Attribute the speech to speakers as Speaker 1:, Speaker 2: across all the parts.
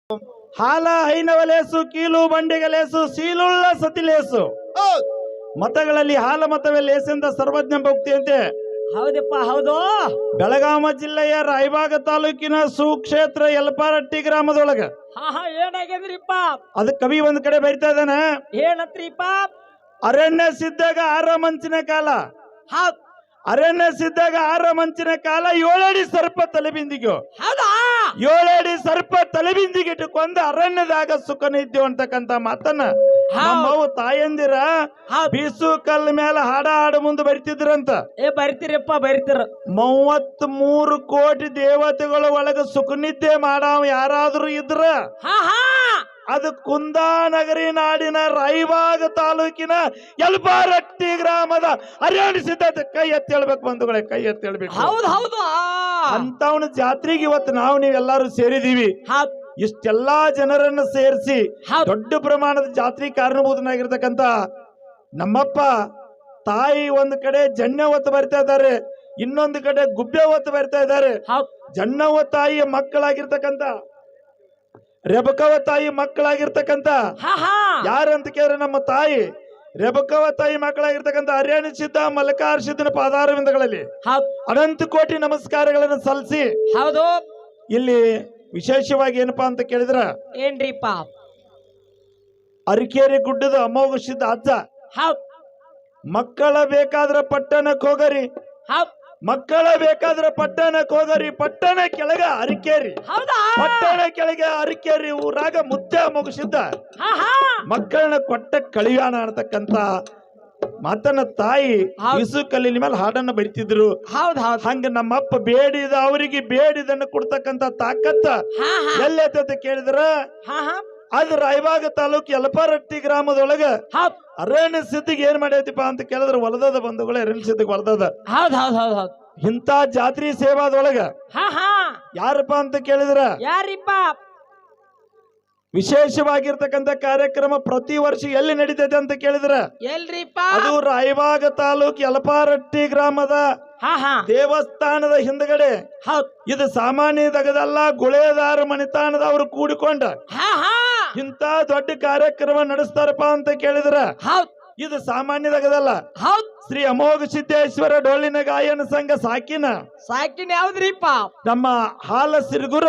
Speaker 1: ಹಾಲ ಹೈನವಲೇಸು ಕೀಲು ಬಂಡಿಗಲೇಸು ಸೀಲುಳ್ಳ ಸತಿಲೇಸು. ಮತಗಳಲ್ಲಿ ಹಾಲ ಮತವೇ ಲೇಸೆಂದ ಸರ್ವಜ್ಞ ಭಕ್ತಿಯಂತೆ.
Speaker 2: ಹೌದಪ್ಪ ಹೌದು.
Speaker 1: ಬೆಳಗಾವಿ ಜಿಲ್ಲೆಯ ರಾಯಬಾಗ ತಾಲೂಕಿನ ಸುಕ್ಷೇತ್ರ ಯಲಪಾರಟ್ಟಿ ಗ್ರಾಮದೊಳಗ
Speaker 2: ಏನಾಗ್ಯದ್ರಿಪ್ಪ?
Speaker 1: ಅದ ಕವಿ ಒಂದ್ ಕಡೆ ಬರಿತಾ ಇದ್ದಾನೆ.
Speaker 2: ಏನತ್ರಿಪ್ಪ?
Speaker 1: ಅರಣ್ಯ ಸಿದ್ದಾಗ 6 ಮಂಚಿನ ಕಾಲ. ಅರಣ್ಯ ಸಿದ್ದಾಗ 6 ಮಂಚಿನ ಕಾಲ 7 ಅಡಿ ಸರ್ಪ ತಲೆಬಿಂದಿಗೆ. 7 ಅಡಿ ಸರ್ಪ ತಲೆಬಿಂದಿಗೆ ಇಟ್ಟುಕೊಂಡ ಅರಣ್ಯದಾಗ ಸುಖನಿದ್ದೆ ಅಂತಕ್ಕಂತ ಮಾತನ್ನ ನಮ್ಮವು ತಾಯಂದಿರ ಬೀಸು ಕಲ್ ಮೇಲೆ ಹಾಡು ಮುಂದೆ ಬರಿತಿದ್ರಂತ.
Speaker 2: ಬರಿತೀರಪ್ಪ ಬರಿತೀರ.
Speaker 1: 33 ಕೋಟಿ ದೇವತೆಗಳ ಒಳಗ ಸುಖನಿದ್ದೆ ಮಾಡಾವ ಯಾರಾದ್ರೂ ಇದ್ರ ಅದು ಕುಂದಾನಗರಿ ನಾಡಿನ ರಾಯಬಾಗ ತಾಲೂಕಿನ ಯಲಪಾರಟ್ಟಿ ಗ್ರಾಮದ ಅರಣ್ಯ ಸಿದ್ಧತೆ. ಕೈ ಎತ್ತಿ ಹೇಳ್ಬೇಕು ಬಂಧುಗಳೇ, ಕೈ ಎತ್ತಿ ಹೇಳ್ಬೇಕು.
Speaker 2: ಹೌದು ಹೌದು.
Speaker 1: ಅಂತವನ ಜಾತ್ರೆಗೆ ಇವತ್ತು ನಾವು ನೀವೆಲ್ಲರೂ ಸೇರಿದೀವಿ. ಇಷ್ಟೆಲ್ಲಾ ಜನರನ್ನ ಸೇರಿಸಿ ದೊಡ್ಡ ಪ್ರಮಾಣದ ಜಾತ್ರೆ ಕಾರಣಭೂತನಾಗಿರ್ತಕ್ಕಂತ ನಮ್ಮಪ್ಪ ತಾಯಿ ಒಂದು ಕಡೆ ಜನ್ಯ ಹೊತ್ತು ಬರ್ತಾ ಇದ್ದಾರೆ, ಇನ್ನೊಂದು ಕಡೆ ಗುಬ್ಬೆ ಹೊತ್ತು ಬರ್ತಾ ಇದ್ದಾರೆ. ಜನ್ನವ ತಾಯಿಯ ಮಕ್ಕಳಾಗಿರ್ತಕ್ಕಂತ ರೆಬಕವ ತಾಯಿ ಮಕ್ಕಳಾಗಿರ್ತಕ್ಕಂತ ಯಾರಂತ ಕೇಳಿದ್ರೆ ನಮ್ಮ ತಾಯಿ ರೆಬಕವ ತಾಯಿ ಮಕ್ಕಳಾಗಿರ್ತಕ್ಕಂಥ ಅರಣ್ಯ ಸಿದ್ಧ ಮಲ್ಲಿಕಾರ್ ಸಿದ್ಧನ ಪಾದಾರವಿಂದಗಳಲ್ಲಿ ಅನಂತ ಕೋಟಿ ನಮಸ್ಕಾರಗಳನ್ನು ಸಲ್ಲಿಸಿ
Speaker 2: ಹೌದು.
Speaker 1: ಇಲ್ಲಿ ವಿಶೇಷವಾಗಿ ಏನಪ್ಪಾ ಅಂತ ಕೇಳಿದ್ರ
Speaker 2: ಏನ್ರಿಪ್ಪ?
Speaker 1: ಅರಿಕೇರಿ ಗುಡ್ಡದ ಅಮೋಘ ಸಿದ್ಧ ಅಜ್ಜ ಮಕ್ಕಳ ಬೇಕಾದ್ರ ಪಟ್ಟಣಕ್ಕೆ ಹೋಗರಿ, ಮಕ್ಕಳ ಬೇಕಾದ್ರೆ ಪಟ್ಟಣಕ್ಕೆ ಹೋಗರಿ, ಪಟ್ಟಣ ಕೆಳಗ ಅರಿಕೇರಿ, ಪಟ್ಟಣ ಕೆಳಗೆ ಅರಿಕೇರಿ ಊರಾಗ ಮುದ್ದೆ ಮುಗಿಸಿದ್ದ ಮಕ್ಕಳನ್ನ ಕೊಟ್ಟ ಕಳಿಯಾಣ ಅನ್ನತಕ್ಕಂತ ಮಾತನ್ನ ತಾಯಿ ಇಸು ಕಲ್ಲಿನ ಮೇಲೆ ಹಾಡನ್ನ ಬರಿತಿದ್ರು. ಹಂಗ ನಮ್ಮಪ್ಪ ಬೇಡಿದ ಅವರಿಗೆ ಬೇಡಿದನ್ನು ಕೊಡ್ತಕ್ಕಂತ ತಾಕತ್ತ ಎಲ್ಲೈತೆ ಕೇಳಿದ್ರ ಅದು ರಾಯಬಾಗ ತಾಲೂಕು ಯಲಪಾರಟ್ಟಿ ಗ್ರಾಮದೊಳಗ ಅರಣ್ಯ ಸಿದ್ಧಿಗೆ ಏನ್ ಮಾಡೈತಿಪ್ಪ ಅಂತ ಕೇಳಿದ್ರೆ ಹೊಲದದ ಬಂಧುಗಳು ಅರಣ್ಯ ಸಿದ್ಧಿಗೆ ಹೊಲದದ. ಇಂತ ಜಾತ್ರಿ ಸೇವಾದೊಳಗ ಯಾರಪ್ಪ ಅಂತ ಕೇಳಿದ್ರ
Speaker 2: ಯಾರಿಪ್ಪ?
Speaker 1: ವಿಶೇಷವಾಗಿರ್ತಕ್ಕಂಥ ಕಾರ್ಯಕ್ರಮ ಪ್ರತಿ ವರ್ಷ ಎಲ್ಲಿ ನಡೀತೈತೆ ಅಂತ ಕೇಳಿದ್ರ
Speaker 2: ಎಲ್ರಿಪ್ಪ?
Speaker 1: ಅದು ರಾಯಬಾಗ ತಾಲೂಕು ಯಲಪಾರಟ್ಟಿ ಗ್ರಾಮದ ದೇವಸ್ಥಾನದ ಹಿಂದ್ಗಡೆ. ಇದು ಸಾಮಾನ್ಯದಗದಲ್ಲ, ಗುಳೇದಾರ ಮಣಿತಾನದವರು ಕೂಡಿಕೊಂಡ ಇಂತ ದೊಡ್ಡ ಕಾರ್ಯಕ್ರಮ ನಡೆಸ್ತಾರಪ್ಪ ಅಂತ ಕೇಳಿದ್ರ ಇದು ಸಾಮಾನ್ಯದಾಗದಲ್ಲ. ಶ್ರೀ ಅಮೋಘ ಸಿದ್ದೇಶ್ವರ ಡೊಳ್ಳಿನ ಗಾಯನ ಸಂಘ ಸಾಕಿನ
Speaker 2: ಯಾವ್ದ್ರಿಪ್ಪ?
Speaker 1: ನಮ್ಮ ಹಾಲ ಸಿರುಗುರ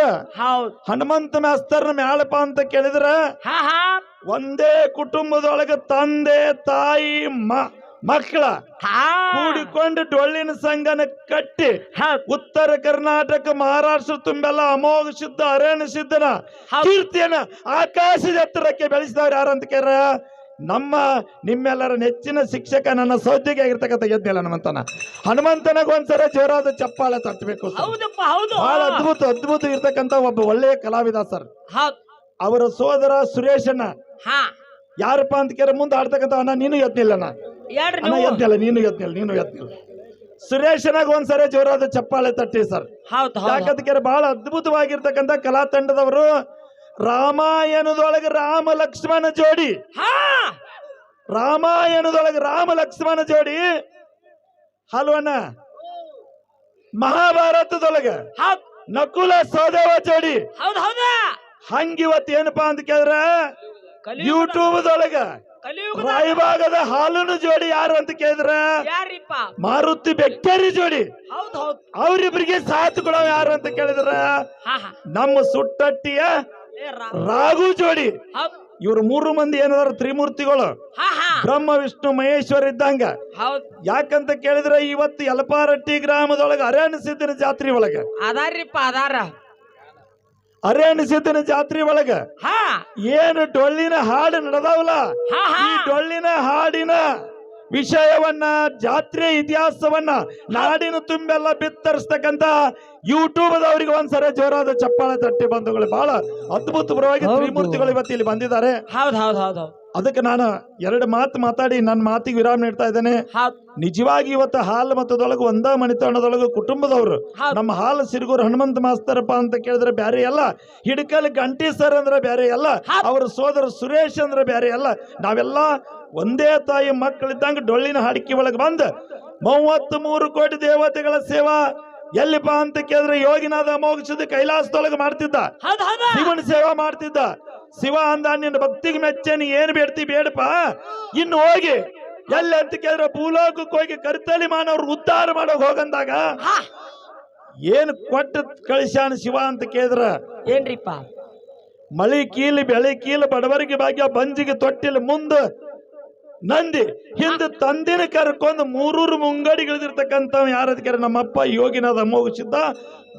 Speaker 1: ಹನುಮಂತ ಮಾಸ್ತರ್ನ ಮ್ಯಾಳಪ್ಪ ಅಂತ ಕೇಳಿದ್ರ ಒಂದೇ ಕುಟುಂಬದೊಳಗ ತಂದೆ ತಾಯಿ ಮಕ್ಕಳ ಕೂಡಿಕೊಂಡು ಡೊಳ್ಳಿನ ಸಂಘನ ಕಟ್ಟಿ ಉತ್ತರ ಕರ್ನಾಟಕ ಮಹಾರಾಷ್ಟ್ರ ತುಂಬೆಲ್ಲ ಅಮೋಘ ಸಿದ್ಧ ಅರಣ್ಯ ಸಿದ್ಧನ ಕೀರ್ತಿಯನ್ನ ಆಕಾಶದ ಎತ್ತರಕ್ಕೆ ಬೆಳೆಸಿದವ್ರು ಯಾರಂತ ಕೇಳ ನಮ್ಮ ನಿಮ್ಮೆಲ್ಲರ ನೆಚ್ಚಿನ ಶಿಕ್ಷಕ ನನ್ನ ಸೌದ್ಯಗೆ ಆಗಿರ್ತಕ್ಕಂಥ ಯಜ್ಞ ಹನುಮಂತನಿಗೆ ಒಂದ್ಸಲ ಜೋರಾದ ಚಪ್ಪಾಳೆ ತಟ್ಟಬೇಕು. ಬಹಳ ಅದ್ಭುತ ಇರ್ತಕ್ಕಂಥ ಒಬ್ಬ ಒಳ್ಳೆಯ ಕಲಾವಿದ ಸರ್. ಅವರ ಸೋದರ ಸುರೇಶಣ್ಣ ಯಾರಪ್ಪ ಅಂತ ಕೇಳ ಮುಂದೆ ಆಡ್ತಕ್ಕಂಥ ಅಣ್ಣ ನೀನು ಯತ್ನಿಲ್ಲಣ್ಣ, ನೀನು ಯತ್ನಿಲ್ಲ. ಸುರೇಶನಾಗ ಒಂದ್ಸರಿ ಜೋರಾದ ಚಪ್ಪಾಳೆ ತಟ್ಟಿ ಸರ್. ಯಾಕಂತ ಬಹಳ ಅದ್ಭುತವಾಗಿರ್ತಕ್ಕಂಥ ಕಲಾ ತಂಡದವರು. ರಾಮಾಯಣದೊಳಗೆ ರಾಮ ಲಕ್ಷ್ಮಣ ಜೋಡಿ, ರಾಮಾಯಣದೊಳಗೆ ರಾಮ ಲಕ್ಷ್ಮಣ ಜೋಡಿ ಹಲ್ವಣ್ಣ. ಮಹಾಭಾರತದೊಳಗೆ ನಕುಲ ಸಹದೇವ ಜೋಡಿ. ಹಂಗಿವತ್ತು ಏನಪ್ಪಾ ಅಂತ ಕೇಳಿದ್ರ ಯೂಟ್ಯೂಬ್ದೊಳಗ ರಾಯಬಾಗದ ಹಾಲುನ ಜೋಡಿ ಯಾರು ಅಂತ ಕೇಳಿದ್ರ ಮಾರುತಿ ಬೆಕ್ಕೇರಿ ಜೋಡಿ. ಅವ್ರಿಬ್ರಿಗೆ ಸಾಥ್ ಕೊಡೋ ಯಾರು ಅಂತ ಕೇಳಿದ್ರ ನಮ್ಮ ಸುಟ್ಟಟ್ಟಿಯ ರಾಘು ಜೋಡಿ. ಇವ್ರು 3 ಮಂದಿ ಏನದಾರ ತ್ರಿಮೂರ್ತಿಗಳು, ಬ್ರಹ್ಮ ವಿಷ್ಣು ಮಹೇಶ್ವರ ಇದ್ದಂಗ. ಯಾಕಂತ ಕೇಳಿದ್ರೆ ಇವತ್ತು ಯಲಪಾರಟ್ಟಿ ಗ್ರಾಮದೊಳಗ ಅರಣ್ಯ ಸಿದ್ಧನ ಜಾತ್ರೆ ಒಳಗ ಅರಣ್ಯ ಸಿದ್ಧನ ಜಾತ್ರೆ ಒಳಗ ಏನು ಡೊಳ್ಳಿನ ಹಾಡು ನಡೆದಾವಲ್ಲ, ಈ ಡೊಳ್ಳಿನ ಹಾಡಿನ ವಿಷಯವನ್ನ ಜಾತ್ರೆ ಇತಿಹಾಸವನ್ನ ನಾಡಿನ ತುಂಬೆಲ್ಲ ಬಿತ್ತರಿಸ್ತಕ್ಕಂತ ಯೂಟ್ಯೂಬ್ದವರಿಗೆ ಒಂದ್ಸರಿ ಜೋರಾದ ಚಪ್ಪಾಳೆ ತಟ್ಟಿ ಬಂಧುಗಳು. ಬಹಳ ಅದ್ಭುತಪರವಾಗಿ ತ್ರಿಮೂರ್ತಿಗಳು ಇವತ್ತು ಇಲ್ಲಿ ಬಂದಿದ್ದಾರೆ. ಅದಕ್ಕೆ ನಾನು 2 ಮಾತು ಮಾತಾಡಿ ನನ್ನ ಮಾತಿಗೆ ವಿರಾಮ ನೀಡ್ತಾ ಇದ್ದೇನೆ. ನಿಜವಾಗಿ ಇವತ್ತು ಹಾಲು ಮತದೊಳಗೆ ಒಂದ ಮಣಿತನದೊಳಗೆ ಕುಟುಂಬದವರು ನಮ್ಮ ಹಾಲು ಸಿರುಗೂರು ಹನುಮಂತ ಮಾಸ್ತರಪ್ಪ ಅಂತ ಕೇಳಿದ್ರೆ ಬ್ಯಾರೆ ಅಲ್ಲ, ಹಿಡಕಲ್ ಗಂಟಿ ಸರ್ ಅಂದ್ರೆ ಬ್ಯಾರೆ ಅಲ್ಲ, ಅವರ ಸೋದರ ಸುರೇಶ್ ಅಂದ್ರೆ ಬ್ಯಾರೆ ಅಲ್ಲ. ನಾವೆಲ್ಲ ಒಂದೇ ತಾಯಿ ಮಕ್ಕಳಿದ್ದಂಗೆ ಡೊಳ್ಳಿನ ಹಾಡಿಕೆ ಒಳಗೆ ಬಂದು 33 ಕೋಟಿ ದೇವತೆಗಳ ಸೇವಾ ಎಲ್ಲಿಪ್ಪ ಅಂತ ಕೇಳಿದ್ರೆ ಯೋಗಿನಾಥ ಮೋಕ್ಷದ ಕೈಲಾಸದೊಳಗೆ ಮಾಡ್ತಿದ್ದ,
Speaker 2: ಹೌದ್ ಹೌದಾ
Speaker 1: ಶಿವನ ಸೇವಾ ಮಾಡ್ತಿದ್ದ. ಶಿವ ಅಂದ ನಿನ್ನ ಭಕ್ತಿಗೆ ಮೆಚ್ಚ ನೀ ಏನ್ ಬೇಡ್ತಿ ಬೇಡಪ್ಪ, ಇನ್ನು ಹೋಗಿ ಎಲ್ಲಿ ಅಂತ ಕೇಳಿದ್ರೆ ಭೂಲೋಕಕ್ಕೆ ಹೋಗಿ ಕರ್ತಲಿ ಮಾನವ್ರು ಉದ್ಧಾರ ಮಾಡೋಕ್ ಹೋಗಂದಾಗ
Speaker 2: ಹಾ
Speaker 1: ಏನ್ ಕೊಟ್ಟ ಕಳಿಸ್ಯಾನ ಶಿವ ಅಂತ ಕೇಳಿದ್ರ
Speaker 2: ಏನ್ರಿಪ್ಪ
Speaker 1: ಮಳಿ ಕೀಲಿ ಬೆಳೆ ಕೀಲು ಬಡವರಿಗೆ ಭಾಗ್ಯ ಬಂಜಿಗೆ ತೊಟ್ಟಿಲ್ ಮುಂದ ನಂದಿ ಹಿಂದ ತಂದಿನ ಕರ್ಕೊಂಡು ಮೂರೂರು ಮುಂಗಡಿಗಳಿರ್ತಕ್ಕಂಥ ಯಾರದಕ್ಕೆ ನಮ್ಮಪ್ಪ ಯೋಗಿನಾಥ ಮೋಗಿಸಿದ್ದ.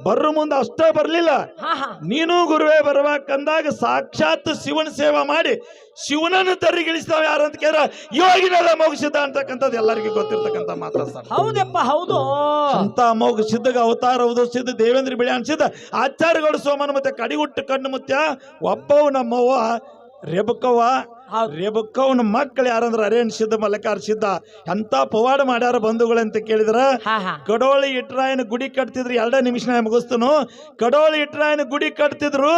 Speaker 1: ಬರ್ರು ಮುಂದೆ ಅಷ್ಟೇ ಬರ್ಲಿಲ್ಲ,
Speaker 2: ಹಾ ಹಾ
Speaker 1: ನೀನು ಗುರುವೇ ಬರ್ಬೇಕಂದಾಗ ಸಾಕ್ಷಾತ್ ಶಿವನ ಸೇವಾ ಮಾಡಿ ಶಿವನನ್ನು ತರಿಗಿಳಿಸ್ತಾವ ಯಾರಂತ ಕೇಳ ಯೋಗಿನಾಥ ಮೋಗಿಸಿದ್ದ ಅಂತಕ್ಕಂಥದ್ದು ಎಲ್ಲರಿಗೂ ಗೊತ್ತಿರ್ತಕ್ಕಂಥ ಮಾತ್ರ ಸರ್.
Speaker 2: ಹೌದಪ್ಪ ಹೌದು
Speaker 1: ಅಂತ ಮೋಗ ಸಿದ್ಧಗ ಅವತಾರ ಉದರ್ಸಿದ್ದ ದೇವೇಂದ್ರ ಬಿಳಿ ಅನ್ಸಿದ್ದ ಆಚಾರ್ಯಗಳು ಸೋಮನ ಮತ್ತೆ ಕಡಿಗುಟ್ಟು ಕಣ್ಣು ಮುತ್ಯ ಒಬ್ಬವು ನಮ್ಮವ್ವ ರೇಬಕ್ಕವ್ವ. ರೇಬಕ್ಕವನ ಮಕ್ಕಳು ಯಾರಂದ್ರ ಅರೇಣ್ ಸಿದ್ಧ ಮಲ್ಲಿಕಾರ್ ಸಿದ್ಧ ಎಂತ ಪವಾಡ ಮಾಡ್ಯಾರ ಬಂಧುಗಳು ಅಂತ ಕೇಳಿದ್ರ
Speaker 2: ಹಾ ಹಾ
Speaker 1: ಕಡೋಳಿ ಇಟ್ರಾಯನ ಗುಡಿ ಕಟ್ತಿದ್ರು. 2 ನಿಮಿಷ ಮುಗಿಸ್ತನು. ಕಡೋಳಿ ಇಟ್ರಾಯನ ಗುಡಿ ಕಟ್ತಿದ್ರು,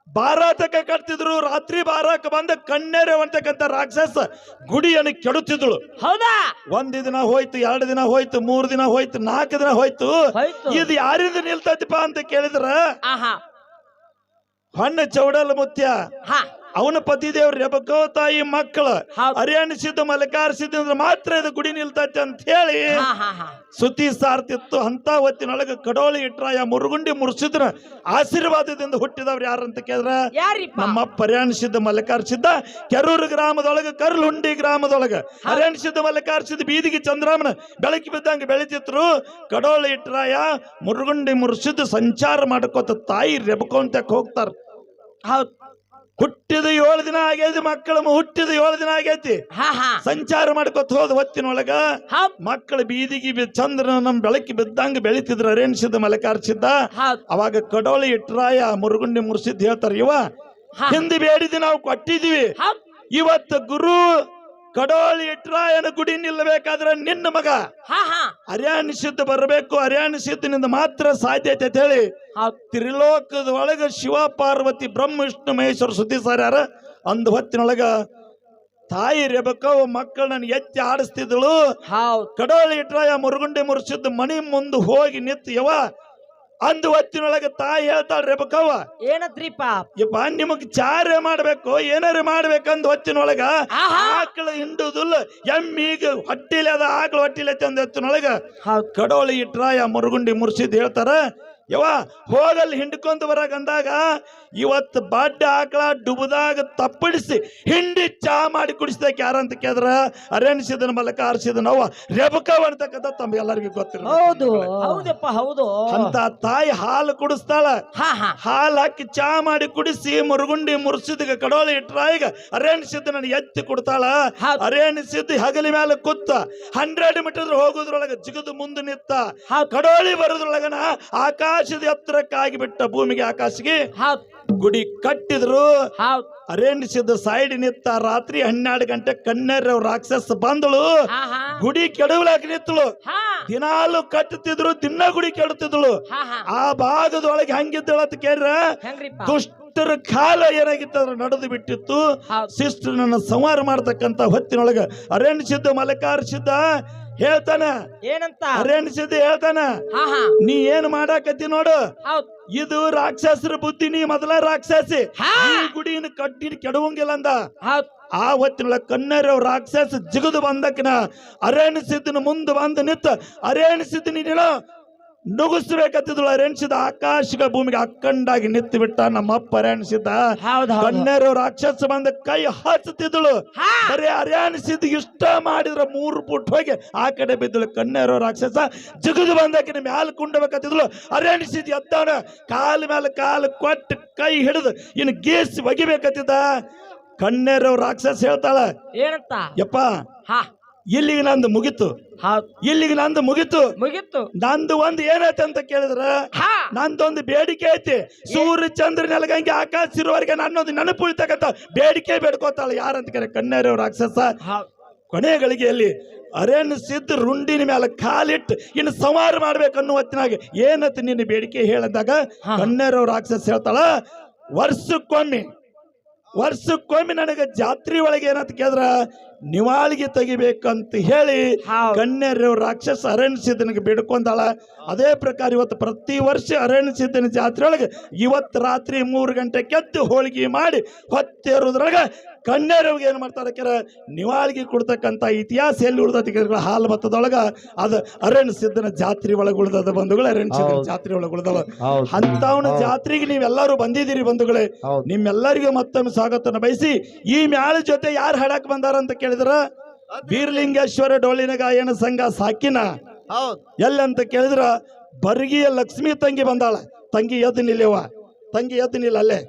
Speaker 1: ಬಾರಾತಕ ಕಟ್ತಿದ್ರು. ರಾತ್ರಿ ಬಾರಕ್ಕೆ ಬಂದ ಕಣ್ಣೇರೆ ಅಂತಕ್ಕಂಥ ರಾಕ್ಷಸ ಗುಡಿಯನ್ನು ಕೆಡುತ್ತಿದ್ಳು.
Speaker 2: ಹೌದಾ
Speaker 1: ಒಂದ್ ದಿನ ಹೋಯ್ತು, 2 ದಿನ ಹೋಯ್ತು, 3 ದಿನ ಹೋಯ್ತು, 4 ದಿನ ಹೋಯ್ತು. ಇದು ಯಾರಿಂದ ನಿಲ್ತೈತಿಪ್ಪ ಅಂತ ಕೇಳಿದ್ರ
Speaker 2: ಆಹಾ
Speaker 1: ಹೊಣ್ಣ ಚೌಡಲ್ ಮುತ್ಯ
Speaker 2: ಹಾ
Speaker 1: ಅವನ ಪತಿದೇವ್ರ ರೆಬಕೋ ತಾಯಿ ಮಕ್ಕಳು
Speaker 2: ಹೌದು.
Speaker 1: ಹರಿಯಾಣ ಸಿದ್ಧ ಮಲ್ಲಿಕಾರ ಸಿದ್ಧ ಅಂದ್ರೆ ಮಾತ್ರ ಇದು ಗುಡಿ ನಿಲ್ತೈತೆ ಅಂತ ಹೇಳಿ
Speaker 2: ಹಾ ಹಾ ಹಾ
Speaker 1: ಸುದ್ದಿ ಸಾರ್ತಿತ್ತು. ಅಂತ ಹೊತ್ತಿನೊಳಗೆ ಕಡೋಳಿ ಇಟ್ರಾಯ ಮುರುಗುಂಡಿ ಮುರ್ಸಿದ್ರ ಆಶೀರ್ವಾದದಿಂದ ಹುಟ್ಟಿದವ್ರು ಯಾರಂತ ಕೇಳಿದ್ರ
Speaker 2: ಯಾರಿಪ್ಪ
Speaker 1: ನಮ್ಮ ಹರಿಯಾಣ ಸಿದ್ಧ ಮಲ್ಲಿಕಾರ ಸಿದ್ಧ ಕೆರೂರು ಗ್ರಾಮದೊಳಗೆ ಕರ್ಲುಂಡಿ ಗ್ರಾಮದೊಳಗೆ ಹರಿಯಾಣ ಸಿದ್ಧ ಮಲ್ಲಿಕಾರ ಸಿದ್ಧ ಬೀದಿಗೆ ಚಂದ್ರಾಮನ ಬೆಳಕಿ ಬಿದ್ದಂಗೆ ಬೆಳಿತಿದ್ರು. ಕಡೋಳಿ ಇಟ್ರಾಯ ಮುರುಗುಂಡಿ ಮುರ್ಸಿದ್ದು ಸಂಚಾರ ಮಾಡ್ಕೋತ ತಾಯಿ ರೆಬಕೊಂತ ಹೋಗ್ತಾರ.
Speaker 2: ಹೌದ್
Speaker 1: ಹುಟ್ಟಿದ 7 ದಿನ ಆಗೈತಿ, ಮಕ್ಕಳು ಹುಟ್ಟಿದ 7 ದಿನ ಆಗೈತಿ.
Speaker 2: ಹಾ ಹಾ
Speaker 1: ಸಂಚಾರ ಮಾಡ್ಕೊತ ಹೋದ ಹೊತ್ತಿನೊಳಗ
Speaker 2: ಹೌದ್
Speaker 1: ಮಕ್ಕಳು ಬೀದಿಗೆ ಚಂದ್ರ ನಮ್ ಬೆಳಕಿ ಬಿದ್ದಂಗ ಬೆಳಿತಿದ್ರು. ಅರೇಣಿಸಿದ್ದ ಮಲಕಾರ್ಸಿದ್ದ
Speaker 2: ಹೌದ್
Speaker 1: ಅವಾಗ ಕಡೋಳಿ ಇಟ್ರಾಯ ಮುರುಗುಂಡಿ ಮುರ್ಸಿದ್ ಹೇಳ್ತಾರ, ಇವ
Speaker 2: ಹಾ.
Speaker 1: ಹಿಂದೆ ಬೇಡಿದಿ ನಾವು ಕೊಟ್ಟಿದೀವಿ,
Speaker 2: ಹೌದ್
Speaker 1: ಇವತ್ತು ಗುರು ಕಡೋಳಿ ಇಟ್ರಾಯನ ಗುಡಿ ನಿಲ್ಲಬೇಕಾದ್ರೆ ನಿನ್ನ ಮಗ
Speaker 2: ಹಾ ಹಾ
Speaker 1: ಹರಿಯಾಣಿಸಿದ್ದ ಬರಬೇಕು, ಹರಿಯಾಣಿಸಿದ್ದಿನಿಂದ ಮಾತ್ರ ಸಾಧ್ಯತೆ ಅಂತ ಹೇಳಿ
Speaker 2: ಹೌದ್
Speaker 1: ತ್ರಿಲೋಕದ ಒಳಗ ಶಿವ ಪಾರ್ವತಿ ಬ್ರಹ್ಮ ವಿಷ್ಣು ಮಹೇಶ್ವರ ಸುದ್ದಿ ಸಾರ್ಯಾರ. ಅಂದ ಹೊತ್ತಿನೊಳಗ ತಾಯಿ ರೆಬಕವ ಮಕ್ಕಳನ್ನ ಎತ್ತಿ ಆಡಿಸ್ತಿದ್ದಳು.
Speaker 2: ಹೌದ್
Speaker 1: ಕಡೋಳಿ ಇಟ್ರಾಯ ಮುರುಗುಂಡಿ ಮುರ್ಸಿದ್ದು ಮಣಿ ಮುಂದೆ ಹೋಗಿ ನಿಂತು ಯವ ಅಂದು ಹೊತ್ತಿನೊಳಗೆ ತಾಯಿ ಹೇಳ್ತಾಳ ರೆಬಕವ್ವ,
Speaker 2: ಏನತ್ರಿಪ್ಪ
Speaker 1: ಯಪ್ಪ ನಿಮಗ್ ಚಾರೆ ಮಾಡ್ಬೇಕು ಏನಾರ ಮಾಡ್ಬೇಕಂದ್ ಹೊತ್ತಿನೊಳಗ
Speaker 2: ಆಹಾ.
Speaker 1: ಆಕಳ ಹಿಂಡುದಿಲ್ಲ, ಎಮ್ಮೀಗ ಹೊಟ್ಟಿಲೆ ಅದ ಆಕಳ ಹೊಟ್ಟಿಲೆ ತಂದ ಹೊತ್ತಿನೊಳಗ
Speaker 2: ಹೌದ್
Speaker 1: ಕಡೋಳಿ ಇಟ್ರಾಯ ಮುರುಗುಂಡಿ ಮುರ್ಸಿದ್ ಹೇಳ್ತಾರ, ಯವ ಹೋಗಲ್ಲಿ ಹಿಂಡ್ಕೊಂತ ಬರಾಗಂದಾಗ ಇವತ್ತು ಬಡ್ಡ ಆಕಳ ಡುಬದಾಗ ತಪ್ಪಡಿಸಿ ಹಿಂಡಿ ಚಾ ಮಾಡಿ ಕುಡಿಸ್ದಕ್ಕೆ ಯಾರಂತ ಕೇಳಿದ್ರ ಅರೇಣಿಸಿದನ ಮಲಕ ಆರಿಸಿದನವ್ವ ರೆಬಕವ್ ಅಂತಕ್ಕಂಥ ತಮ್ಗೆಲ್ಲರಿಗೂ ಗೊತ್ತಿರ.
Speaker 2: ಹೌದು ಹೌದಪ್ಪ ಹೌದು
Speaker 1: ಅಂತ ತಾಯಿ ಹಾಲು ಕುಡಿಸ್ತಾಳ.
Speaker 2: ಹಾ ಹಾ
Speaker 1: ಹಾಲು ಹಾಕಿ ಚಾ ಮಾಡಿ ಕುಡಿಸಿ ಮುರುಗುಂಡಿ ಮುರ್ಸಿದ್ಗ ಕಡೋಳಿ ಇಟ್ರಾಯಿಗ ಅರೇಣಿಸಿದ್ದನ ಎತ್ತಿ ಕೊಡ್ತಾಳ.
Speaker 2: ಹೌದ್.
Speaker 1: ಅರೇಣಿಸಿದ್ದು ಹಗಲಿ ಮೇಲೆ ಕೂತ 100 ಮೀಟರ್ ಹೋಗೋದ್ರೊಳಗ ಜಿಗದು ಮುಂದೆ ನಿತ್ತ.
Speaker 2: ಹೌದ್.
Speaker 1: ಕಡೋಳಿ ಬರೋದ್ರೊಳಗನ ಆಕಾಶದ ಎತ್ತರಕ್ಕಾಗಿ ಬಿಟ್ಟ ಭೂಮಿಗೆ ಆಕಾಶಕ್ಕೆ
Speaker 2: ಹೌದ್
Speaker 1: ಗುಡಿ ಕಟ್ಟಿದ್ರು.
Speaker 2: ಹೌದ್
Speaker 1: ಅರೇಣಿಸಿದ ಸೈಡ್ ನಿತ್ತ. ರಾತ್ರಿ 12 ಗಂಟೆ ಕಣ್ಣೇರ ರಾಕ್ಷಸ ಬಂದಳು,
Speaker 2: ಹಾ ಹಾ
Speaker 1: ಗುಡಿ ಕೆಡವಲಾಕ ನಿತ್ತಳು.
Speaker 2: ಹಾ
Speaker 1: ದಿನಾಲು ಕಟ್ಟುತ್ತಿದ್ರು, ದಿನ ಗುಡಿ ಕೆಡುತ್ತಿದ್ದಳು.
Speaker 2: ಹಾ ಹಾ
Speaker 1: ಆ ಭಾಗದೊಳಗೆ ಹಂಗಿದ್ದಳತ್ ಕೇಳ್ರ
Speaker 2: ಹೆಂಗ್ರಿಪ್ಪ
Speaker 1: ದುಷ್ಟರ ಕಾಲ ಏನಾಗಿತ್ತಂದ್ರ ನಡೆದು ಬಿಟ್ಟಿತ್ತು.
Speaker 2: ಹೌದ್.
Speaker 1: ಶಿಷ್ಟರನ್ನ ಸಂಹಾರ ಮಾಡ್ತಕ್ಕಂತ ಹೊತ್ತಿನೊಳಗ ಅರೇಣಿಸಿದ್ದ ಮಲಕಾರಿಸಿದ್ದ ಹೇಳ್ತಾನ,
Speaker 2: ಏನಂತ
Speaker 1: ಅರೇಣಿಸಿದ್ದ ಹೇಳ್ತಾನ,
Speaker 2: ಹಾ ಹಾ
Speaker 1: ನೀ ಏನ್ ಮಾಡಾಕತ್ತಿ ನೋಡು,
Speaker 2: ಹೌದ್
Speaker 1: ಇದು ರಾಕ್ಷಸರ ಬುದ್ಧಿ, ನೀ ಮೊದಲ ರಾಕ್ಷಸಿ,
Speaker 2: ಹಾ.
Speaker 1: ಈ ಗುಡಿನ ಕಟ್ಟಿ ಕೆಡವಂಗಿಲ್ಲ ಅಂದ.
Speaker 2: ಹೌದ್
Speaker 1: ಆ ಹೊತ್ತಿನೊಳಗ ಕಣ್ಣೇರವ್ ರಾಕ್ಷಸ ಜಿಗದು ಬಂದಕ್ಕಿನ ಅರೇಣಿಸಿದ್ದನ ಮುಂದೆ ಬಂದು ನಿತ್ತ. ಅರೇಣಿಸಿದ್ದ ನೀನು ನುಗ್ಗಿಸ್ಬೇಕತ್ತಿದ್ಳು. ಅರೇಣಿಸಿದ ಆಕಾಶಗ ಭೂಮಿಗೆ ಅಕ್ಕಂಡಾಗಿ ನಿಂತು ಬಿಟ್ಟ ನಮ್ಮಪ್ಪ ಅರೇಣಿಸಿದ್ದ.
Speaker 2: ಹೌದ್ ಹೌದ್
Speaker 1: ಕಣ್ಣೇರು ರಾಕ್ಷಸ ಬಂದ ಕೈ ಹಚ್ಚುತ್ತಿದ್ದಳು.
Speaker 2: ಹಾ.
Speaker 1: ಬರೀ ಅರೇಣಿಸಿದ್ ಇಷ್ಟ ಮಾಡಿದ್ರ 3 ಫುಟ್ ಹೋಗಿ ಆ ಕಡೆ ಬಿದ್ದಳು. ಕಣ್ಣೇರು ರಾಕ್ಷಸ ಜಿಗದು ಬಂದಕಿನ ಮ್ಯಾಲ ಕುಂಡಬೇಕತ್ತಿದ್ಳು. ಅರೇಣಿಸಿದ್ ಎದ್ದವನ ಕಾಲ ಮೇಲೆ ಕಾಲು ಕೊಟ್ಟು ಕೈ ಹಿಡಿದು ಇನ್ನು ಗೇಸಿ ಒಗಿಬೇಕತ್ತಿದ್ದ. ಕಣ್ಣೇರು ರಾಕ್ಷಸ ಹೇಳ್ತಾಳ,
Speaker 2: ಏನಂತ
Speaker 1: ಯಪ್ಪ
Speaker 2: ಹಾ
Speaker 1: ಇಲ್ಲಿಗೆ ನಂದು ಮುಗಿತು,
Speaker 2: ಹೌದ್
Speaker 1: ಇಲ್ಲಿಗೆ ನಂದು ಮುಗಿತು.
Speaker 2: ಮುಗಿತ್ತು
Speaker 1: ನಂದು ಒಂದು ಏನೈತೆ ಅಂತ ಕೇಳಿದ್ರ
Speaker 2: ಹಾ
Speaker 1: ನಂದೊಂದು ಬೇಡಿಕೆ ಐತಿ. ಸೂರ್ಯ ಚಂದ್ರ ನೆಲಗಂಗೆ ಆಕಾಶ ಇರುವವರೆಗೆ ನನ್ನೊಂದು ನೆನಪು ಉಳಿತಕ್ಕಂತ ಬೇಡಿಕೆ ಬೇಡ್ಕೋತಾಳ. ಯಾರಂತ ಕೇಳಿ ಕಣ್ಣೇರವ್ ರಾಕ್ಷಸ.
Speaker 2: ಹೌದ್
Speaker 1: ಕೊನೆ ಗಳಿಗೆಯಲ್ಲಿ ಅರೇಣಿಸಿದ್ದ ರುಂಡಿನ ಮೇಲೆ ಕಾಲಿಟ್ಟು ಇನ್ನು ಸಂಹಾರ ಮಾಡ್ಬೇಕನ್ನೋ ಹೊತ್ತಿನಾಗ ಏನತ್ತ ನಿನ್ನ ಬೇಡಿಕೆ ಹೇಳಿದಾಗ
Speaker 2: ಹಾ.
Speaker 1: ಕಣ್ಣೇರವ್ ರಾಕ್ಷಸ ಹೇಳ್ತಾಳ, ವರ್ಷಕ್ಕೊಮ್ಮೆ ವರ್ಷಕ್ಕೊಮ್ಮೆ ನನಗೆ ಜಾತ್ರೆ ಒಳಗೆ ಏನಂತ ಕೇಳಿದ್ರ ನಿವಾಳಿಗೆ ತೆಗಿಬೇಕಂತ ಹೇಳಿ
Speaker 2: ಹೌದ್.
Speaker 1: ಕನ್ಯರು ರಾಕ್ಷಸ ಅರಣ್ಯ ಸಿದ್ಧನಿಗೆ ಬೇಡ್ಕೊಂಡಾಳ. ಅದೇ ಪ್ರಕಾರ ಇವತ್ತು ಪ್ರತಿ ವರ್ಷ ಅರಣ್ಯ ಸಿದ್ಧನ ಜಾತ್ರೆ ಒಳಗೆ ಇವತ್ತು ರಾತ್ರಿ 3 ಗಂಟೆ ಕೆದ್ದು ಹೋಳಿಗೆ ಮಾಡಿ ಹೊತ್ತೇರುದ್ರಾಗ ಕನ್ಯರಿಗೆ ಏನ್ ಮಾಡ್ತಾರೆ ಕೆರ ನಿವಾಳಿಗೆ ಕೊಡ್ತಕ್ಕಂಥ ಇತಿಹಾಸ ಎಲ್ಲಿ ಉಳ್ದತಿ ಹಾಲು ಮತದೊಳಗ ಅದು ಅರಣ್ಯ ಸಿದ್ಧನ ಜಾತ್ರೆ ಒಳಗೆ ಉಳ್ದದ ಬಂಧುಗಳು. ಅರಣ್ಯ ಸಿದ್ಧನ ಜಾತ್ರೆ ಒಳಗೆ ಉಳ್ದವ ಅಂತವನ ಜಾತ್ರೆಗೆ ನೀವೆಲ್ಲರೂ ಬಂದಿದ್ದೀರಿ ಬಂಧುಗಳೇ. ನಿಮ್ಮೆಲ್ಲರಿಗೂ ಮತ್ತೊಮ್ಮೆ ಸ್ವಾಗತನ ಬಯಸಿ ಈ ಮ್ಯಾಳ ಜೊತೆ ಯಾರು ಹಾಡಕ್ ಬಂದಾರ ಅಂತ ಕೇಳಿದ್ರ ಬೀರ್ಲಿಂಗೇಶ್ವರ ಡೊಳ್ಳಿನ ಗಾಯನ ಸಂಘ ಸಾಕಿನ ಎಲ್ಲಂತ ಕೇಳಿದ್ರ ಬರ್ಗಿಯ ಲಕ್ಷ್ಮೀ ತಂಗಿ ಬಂದಾಳ. ತಂಗಿ ಎದ್ದು ನಿಲ್ಲವ, ತಂಗಿ ಎದ್ದು ನಿಲ್ಲ ಅಲ್ಲೇ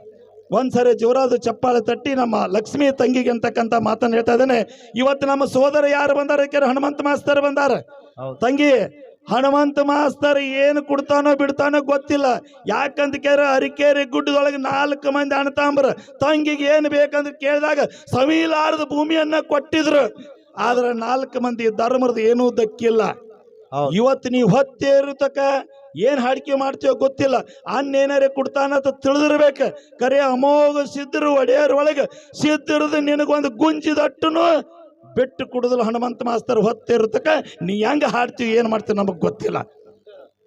Speaker 1: ಒಂದ್ಸರಿ ಜೋರಾದ ಚಪ್ಪಾಳೆ ತಟ್ಟಿ ನಮ್ಮ ಲಕ್ಷ್ಮೀ ತಂಗಿಗೆ ಅಂತಕ್ಕಂಥ ಮಾತನ್ನ ಹೇಳ್ತಾ ಇದ್ದಾನೆ. ಇವತ್ತು ನಮ್ಮ ಸೋದರ ಯಾರು ಬಂದಾರ? ಹನುಮಂತ ಮಾಸ್ತರ್ ಬಂದಾರ. ತಂಗಿ ಹನುಮಂತ ಮಾಸ್ತರ್ ಏನು ಕೊಡ್ತಾನೋ ಬಿಡ್ತಾನೋ ಗೊತ್ತಿಲ್ಲ. ಯಾಕಂತ ಕೇಳ ಅರಿಕೇರಿ ಗುಡ್ಡದೊಳಗೆ 4 ಮಂದಿ ಅಣ್ಣತಾಂಬ್ರ ತಂಗಿಗೆ ಏನು ಬೇಕಂತ ಕೇಳಿದಾಗ ಸವಿಲಾರದ ಭೂಮಿಯನ್ನ ಕೊಟ್ಟಿದ್ರು. ಆದ್ರೆ 4 ಮಂದಿ ಧರ್ಮದ ಏನೂ ದಕ್ಕಿಲ್ಲ. ಇವತ್ತು ನೀವು ಹೊತ್ತೇರುತಕ ಏನ್ ಹಾಡಿಕೆ ಮಾಡ್ತೀವೋ ಗೊತ್ತಿಲ್ಲ. ಅನ್ನೇನಾರೇ ಕೊಡ್ತಾನಂತ ತಿಳಿದಿರ್ಬೇಕ. ಕರೆ ಅಮೋಘ ಸಿದ್ಧರು ಒಡೆಯರ್ ಒಳಗೆ ಸಿದ್ಧರದು ನಿನಗೊಂದು ಗುಂಜಿದಟ್ಟನು ಬಿಟ್ಟು ಕುಡುದಲ್ಲ ಹನುಮಂತ ಮಾಸ್ತರ್ ಹೊತ್ತಿರ್ತಕ ನೀ ಹೆಂಗ ಹಾಡ್ತೀವಿ ಏನ್ ಮಾಡ್ತೀವಿ ನಮಗ್ ಗೊತ್ತಿಲ್ಲ.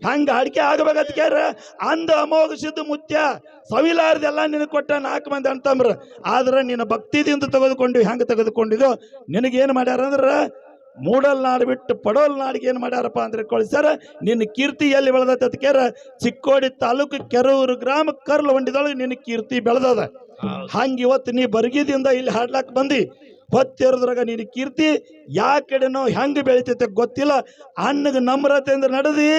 Speaker 1: ಹಂಗ ಹಾಡಿಕೆ ಆಗಬೇಕಂತ ಕೇಳ್ರ ಅಂದ ಅಮೋಘ ಸಿದ್ಧ ಮುತ್ಯ ಸವಿಲಾರ್ದೆಲ್ಲ ನಿನಗೆ ಕೊಟ್ಟ 4 ಮಂದಿ ಅಂತಂಬ್ರ. ಆದ್ರೆ ನಿನ್ನ ಭಕ್ತಿದಿಂದ ತೆಗೆದುಕೊಂಡು ಹೆಂಗ ತೆಗೆದುಕೊಂಡಿದೋ ನಿನಗೇನು ಮಾಡ್ಯಾರ ಅಂದ್ರ ಮೂಡಲ್ ನಾಡು ಬಿಟ್ಟು ಪಡೋಲ್ ನಾಡಿಗೆ ಏನು ಮಾಡ್ಯಾರಪ್ಪ ಅಂದ್ರೆ ಕಳಿಸ್ಯಾರ. ನಿನ್ನ ಕೀರ್ತಿ ಎಲ್ಲಿ ಬೆಳೆದೈತೆ ಅಂತ ಕೇರ ಚಿಕ್ಕೋಡಿ ತಾಲೂಕು ಕೆರೂರು ಗ್ರಾಮ ಕರ್ಲು ಹೊಂಡಿದೊಳಗೆ ನಿನ್ನ ಕೀರ್ತಿ ಬೆಳೆದದ. ಹಂಗ ಇವತ್ತು ನೀ ಬರ್ಗಿದಿಂದ ಇಲ್ಲಿ ಹಾಡ್ಲಾಕ್ ಬಂದಿ ಹೊತ್ತಿರೋದ್ರಾಗ ನಿನ್ನ ಕೀರ್ತಿ ಯಾ ಕಡೆನೋ ಹೆಂಗ ಬೆಳಿತೈತೆ ಗೊತ್ತಿಲ್ಲ. ಅಣ್ಣಗೆ ನಮ್ರತೆಯಿಂದ ನಡೆದಿ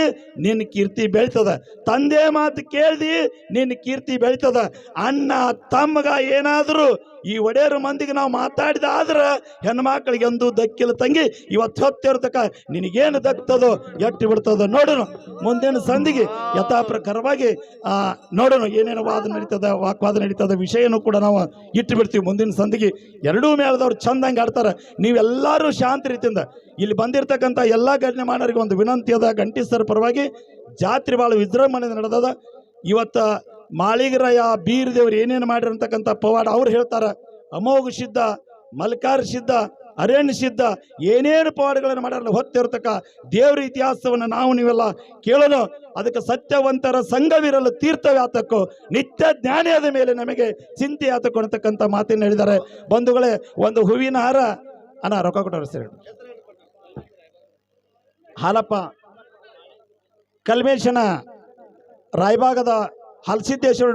Speaker 1: ನಿನ್ನ ಕೀರ್ತಿ ಬೆಳಿತದ. ತಂದೆ ಮಾತು ಕೇಳ್ದಿ ನಿನ್ನ ಕೀರ್ತಿ ಬೆಳಿತದ. ಅಣ್ಣ ತಮ್ಮಗ ಏನಾದ್ರು ಈ ಒಡೆಯರ ಮಂದಿಗೆ ನಾವು ಮಾತಾಡಿದ ಆದ್ರ ಹೆಣ್ಮಕ್ಳಿಗೆ ಎಂದು ದಕ್ಕಿಲ್ಲ ತಂಗಿ. ಇವತ್ತು ಹೊತ್ತಿರ್ತಕ ನಿನಗೇನು ದಕ್ತದೋ ಎಟ್ಟಿ ಬಿಡ್ತದೋ ನೋಡೋಣ. ಮುಂದಿನ ಸಂದಿಗೆ ಯಥಾ ಪ್ರಕಾರವಾಗಿ ನೋಡೋಣ ಏನೇನು ವಾದ ನಡೀತದ, ವಾಕ್ವಾದ ನಡೀತದ ವಿಷಯನೂ ಕೂಡ ನಾವು ಇಟ್ಟು ಬಿಡ್ತೀವಿ ಮುಂದಿನ ಸಂದಿಗೆ. ಎರಡೂ ಮೇಳದವ್ರು ಚಂದಂಗೆ ಆಡ್ತಾರೆ. ನೀವೆಲ್ಲರೂ ಶಾಂತ ರೀತಿಯಿಂದ ಇಲ್ಲಿ ಬಂದಿರತಕ್ಕಂಥ ಎಲ್ಲ ಗಣ್ಯಮಾನರಿಗೆ ಒಂದು ವಿನಂತಿ ಅದ. ಗಂಟಿ ಸರ್ ಪರವಾಗಿ ಜಾತ್ರೆ ಭಾಳ ವಿಜೃಂಭಣೆ ನಡೆದದ. ಇವತ್ತು ಮಾಳಿಗರಾಯ ಬೀರ್ ದೇವ್ರು ಏನೇನು ಮಾಡಿರಂತಕ್ಕಂಥ ಪವಾಡ ಅವ್ರು ಹೇಳ್ತಾರ. ಅಮೋಘ ಸಿದ್ಧ, ಮಲ್ಕಾರ ಸಿದ್ಧ, ಅರಣ್ಯ ಸಿದ್ಧ ಏನೇನು ಪವಾಡಗಳನ್ನು ಮಾಡ್ಯಾರಲ್ಲ ಹೊತ್ತಿರ್ತಕ್ಕ ದೇವ್ರ ಇತಿಹಾಸವನ್ನು ನಾವು ನೀವೆಲ್ಲ ಕೇಳೋಣ. ಅದಕ್ಕೆ ಸತ್ಯವಂತರ ಸಂಘವಿರಲು ತೀರ್ಥವ್ಯಾತಕ್ಕೂ ನಿತ್ಯ ಜ್ಞಾನಿಯಾದ ಮೇಲೆ ನಮಗೆ ಚಿಂತೆ ಯಾತಕ್ಕೂ ಅಂತಕ್ಕಂಥ ಮಾತನ್ನು ಹೇಳಿದ್ದಾರೆ. ಬಂಧುಗಳೇ, ಒಂದು ಹೂವಿನ ಹಾರ ಅಣ್ಣ ರೊಕ್ಕ ಕೊಟ್ಟವ್ರ ಸರ್ ಹಾಲಪ್ಪ ಕಲ್ಮೇಶನ ರಾಯಭಾಗದ ಹಲಸಿದ್ದೇಶ್ವರ